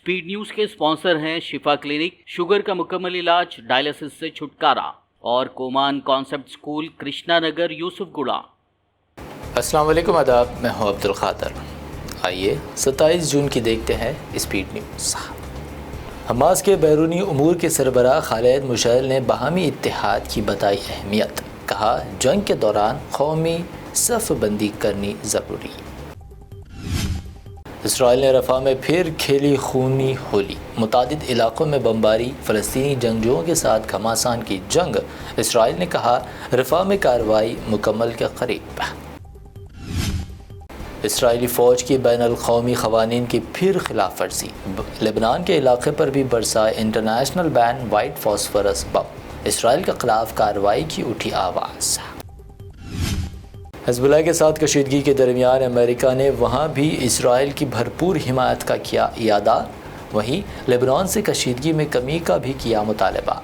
Speed news के sponsor हैं शिफा clinic, sugar का मुकम्मल इलाज, डायलिसिस से छुटकारा, और कोमान कॉन्सेप्ट स्कूल, कृष्णा नगर, यूसुफगुड़ा। अस्सलाम वालेकुम, आदाब। मैं हूं अब्दुल खादर। आइए 27 जून की देखते हैं स्पीड न्यूज़। हमास के बैरूनी उमूर के सरबराह खालिद मुशैल ने बाहमी इत्तेहाद की बताई अहमियत। कहा, जंग के दौरान कौमी सफ़ बंदी करनी ज़रूरी। इसराइल ने रफ़ा में फिर खेली खूनी होली। मुतादिद इलाक़ों में बमबारी, फ़लस्तीनी जंगजुओं के साथ घमासान की जंग। इसराइल ने कहा, रफ़ा में कार्रवाई मुकम्मल के करीब। इसराइली फ़ौज की बैनुल-अक़वामी क़वानीन की फिर खिलाफ वर्जी। लेबनान के इलाक़े पर भी बरसा इंटरनेशनल बैन वाइट फॉस्फोरस बम। इसराइल के ख़िलाफ़ कार्रवाई की उठी आवाज़। हिज़्बुल्लाह के साथ कशीदगी के दरमियान अमेरिका ने वहाँ भी इसराइल की भरपूर हिमायत का किया इयादा। वहीं लेबनान से कशीदगी में कमी का भी किया मुतालबा।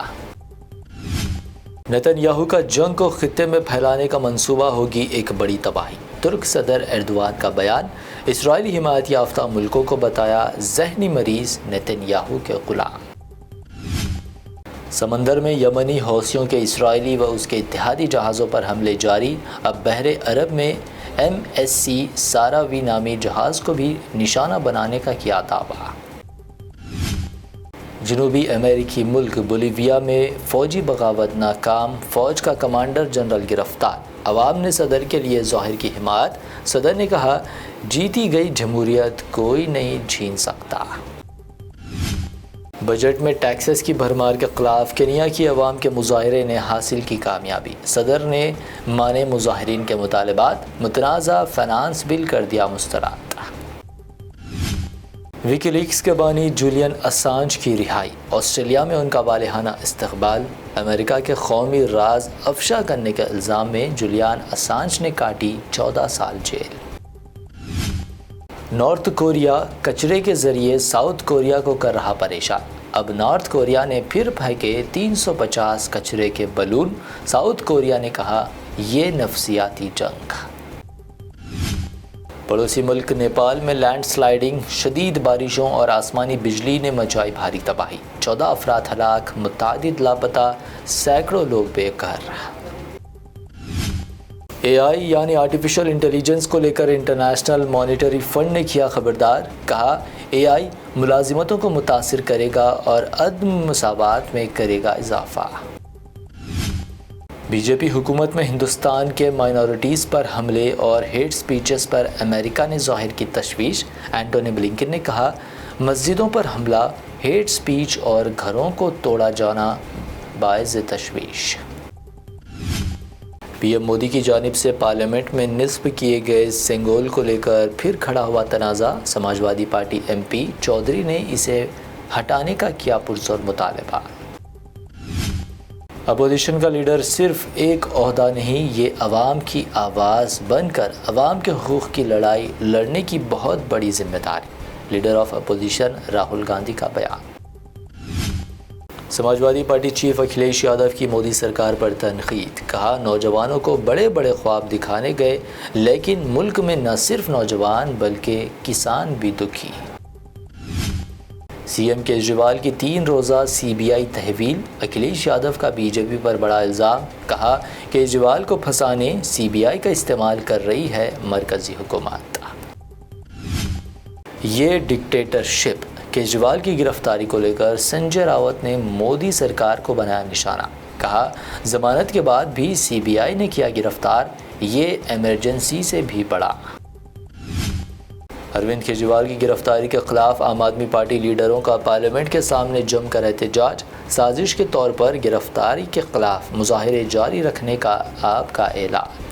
नेतन्याहू का जंग को खित्ते में फैलाने का मंसूबा होगी एक बड़ी तबाही। तुर्क सदर एर्दोआन का बयान। इसराइली हिमायत याफ्ता मुल्कों को बताया ज़हनी मरीज़ नेतन्याहू के ग़ुलाम। समंदर में यमनी हौसियों के इसराइली व उसके इत्तेहादी जहाज़ों पर हमले जारी। अब बहरे अरब में MSC सारावी नामी जहाज़ को भी निशाना बनाने का किया दावा। जनूबी अमेरिकी मुल्क बोलीविया में फ़ौजी बगावत नाकाम, फ़ौज का कमांडर जनरल गिरफ्तार। अवाम ने सदर के लिए ज़ाहिर की हिमायत। सदर ने कहा, जीती गई जमहूरियत कोई नहीं छीन सकता। बजट में टैक्सेस की भरमार के खिलाफ केनिया की अवाम के मुजाहरे ने हासिल की कामयाबी। सदर ने माने मुजाहिरीन के मुतालबात। मुतनाज़ा फाइनेंस बिल कर दिया मुस्तरद। विकीलीक्स के बानी जूलियन असांज की रिहाई। ऑस्ट्रेलिया में उनका वालिहाना इस्तकबाल। अमेरिका के कौमी राज अफशा करने के इल्ज़ाम में जूलियन असांज ने काटी 14 साल जेल। नॉर्थ कोरिया कचरे के ज़रिए साउथ कोरिया को कर रहा परेशान। अब नॉर्थ कोरिया ने फिर फेंके 350 कचरे के बलून। साउथ कोरिया ने कहा, ये नफसियाती जंग। पड़ोसी मुल्क नेपाल में लैंडस्लाइडिंग, शदीद बारिशों और आसमानी बिजली ने मचाई भारी तबाही। 14 अफराद हलाक, मुतादिद लापता, सैकड़ों लोग बेघर। AI यानी आर्टिफिशियल इंटेलिजेंस को लेकर इंटरनेशनल मॉनेटरी फंड ने किया खबरदार। कहा, AI मुलाजिमतों को मुतासिर करेगा और अदम मसावात में करेगा इजाफा। बीजेपी हुकूमत में हिंदुस्तान के माइनॉरिटीज़ पर हमले और हेट स्पीचेस पर अमेरिका ने ज़ाहिर की तशवीश। एंटोनी ब्लिंकन ने कहा, मस्जिदों पर हमला, हेट स्पीच और घरों को तोड़ा जाना बाइज़ तशवीश। PM मोदी की जानिब से पार्लियामेंट में निस्ब किए गए सेंगोल को लेकर फिर खड़ा हुआ तनाज़ा। समाजवादी पार्टी MP चौधरी ने इसे हटाने का किया पुरज़ोर मुतालबा। अपोजिशन का लीडर सिर्फ एक ओहदा नहीं, ये अवाम की आवाज़ बनकर अवाम के हुकूक़ की लड़ाई लड़ने की बहुत बड़ी जिम्मेदारी। Leader of opposition Rahul Gandhi का बयान। समाजवादी पार्टी चीफ अखिलेश यादव की मोदी सरकार पर तनकीद। कहा, नौजवानों को बड़े बड़े ख्वाब दिखाने गए, लेकिन मुल्क में न सिर्फ नौजवान बल्कि किसान भी दुखी। CM केजरीवाल की 3 रोज़ा CBI तहवील। अखिलेश यादव का बीजेपी पर बड़ा इल्ज़ाम। कहा, केजरीवाल को फंसाने CBI का इस्तेमाल कर रही है मरकज़ी हुकूमत। ये डिक्टेटरशिप। केजरीवाल की गिरफ्तारी को लेकर संजय रावत ने मोदी सरकार को बनाया निशाना। कहा, जमानत के बाद भी CBI ने किया गिरफ्तार, ये इमरजेंसी से भी बड़ा। अरविंद केजरीवाल की गिरफ्तारी के खिलाफ आम आदमी पार्टी लीडरों का पार्लियामेंट के सामने जमकर एहतजाज। साजिश के तौर पर गिरफ्तारी के खिलाफ मुजाहिरे जारी रखने का आपका ऐलान।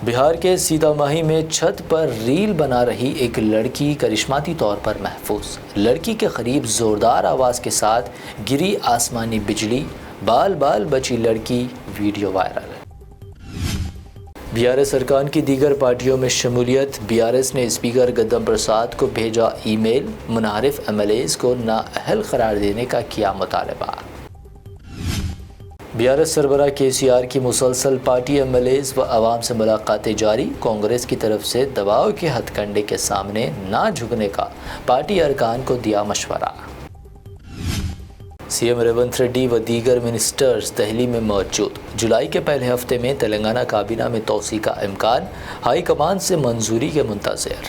बिहार के सीतामढ़ी में छत पर रील बना रही एक लड़की करिश्माती तौर पर महफूज। लड़की के करीब ज़ोरदार आवाज़ के साथ गिरी आसमानी बिजली, बाल बाल बची लड़की, वीडियो वायरल। BRS अरकान की दीगर पार्टियों में शमूलियत। BRS ने स्पीकर गद्दम प्रसाद को भेजा ईमेल। मुनारिफ MLAs को नाअहल करार देने का किया मुतालबा। BRS سربراہ KCR کی مسلسل پارٹی MLAs و عوام سے ملاقاتیں جاری، کانگریس کی طرف سے دباؤ کے ہتھ کنڈے کے سامنے نہ جھکنے کا پارٹی ارکان کو دیا مشورہ۔ CM ریونت ریڈی و دیگر منسٹرز دہلی میں موجود، جولائی کے پہلے ہفتے میں تلنگانہ کابینہ میں توسیع کا امکان، ہائی کمان سے منظوری کے منتظر۔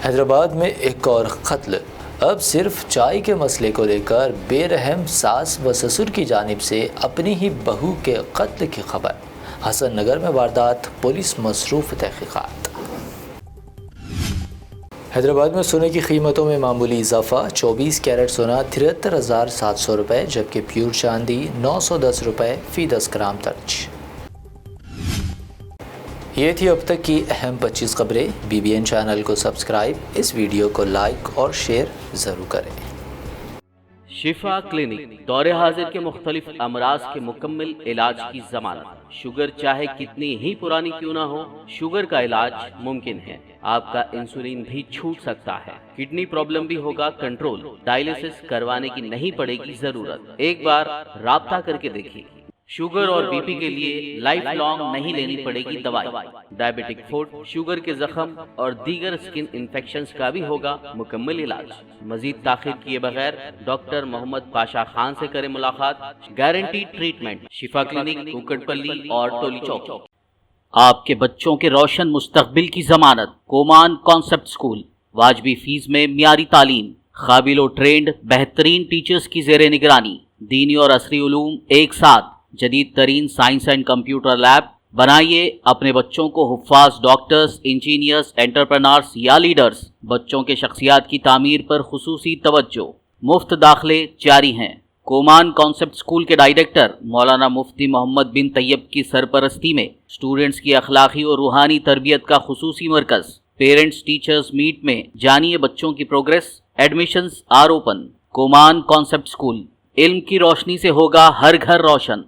حیدرآباد میں ایک اور قتل، اب صرف چائے کے مسئلے کو لے کر بے رحم ساس و سسر کی جانب سے اپنی ہی بہو کے قتل کی خبر، حسن نگر میں واردات، پولیس مصروف تحقیقات۔ حیدرآباد میں سونے کی قیمتوں میں معمولی اضافہ، 24 کیرٹ سونا 73,700 روپے جبکہ پیور چاندی 910 روپے فی 10 گرام درج۔ یہ تھی اب تک کی اہم 25 خبریں۔ BBN چینل کو سبسکرائب، اس ویڈیو کو لائک اور شیئر ضرور کریں۔ شفا کلینک دور حاضر کے مختلف امراض کے مکمل علاج کی ضمانت۔ شوگر چاہے کتنی ہی پرانی کیوں نہ ہو، شوگر کا علاج ممکن ہے۔ آپ کا انسولین بھی چھوٹ سکتا ہے، کڈنی پرابلم بھی ہوگا کنٹرول، ڈائلیسس کروانے کی نہیں پڑے گی ضرورت۔ ایک بار رابطہ کر کے دیکھیے۔ شوگر اور BP کے لیے لائف لانگ نہیں لینی پڑے گی دوائی۔ ڈائبیٹک فوڈ، شوگر کے زخم اور دیگر اسکن انفیکشنز کا بھی ہوگا مکمل علاج۔ مزید تاخیر کیے بغیر ڈاکٹر محمد پاشا خان سے کریں ملاقات۔ گارنٹی ٹریٹمنٹ، شفا کلینک، کوکٹ پلی اور ٹولی چوک۔ آپ کے بچوں کے روشن مستقبل کی ضمانت۔ کومان کانسیپٹ اسکول، واجبی فیس میں معیاری تعلیم، قابل و ٹرینڈ بہترین ٹیچرز کی زیر نگرانی، دینی اور عصری علوم ایک ساتھ، جدید ترین سائنس اینڈ کمپیوٹر لیب۔ بنائیے اپنے بچوں کو حفاظ ڈاکٹرز، انجینئرز، انٹرپرینورز یا لیڈرز۔ بچوں کے شخصیات کی تعمیر پر خصوصی توجہ، مفت داخلے جاری ہیں۔ کومان کانسیپٹ اسکول کے ڈائریکٹر مولانا مفتی محمد بن طیب کی سرپرستی میں اسٹوڈنٹس کی اخلاقی اور روحانی تربیت کا خصوصی مرکز۔ پیرنٹس ٹیچرز میٹ میں جانیے بچوں کی progress. Admissions are open. Common concept school, علم کی روشنی سے ہوگا ہر گھر روشن۔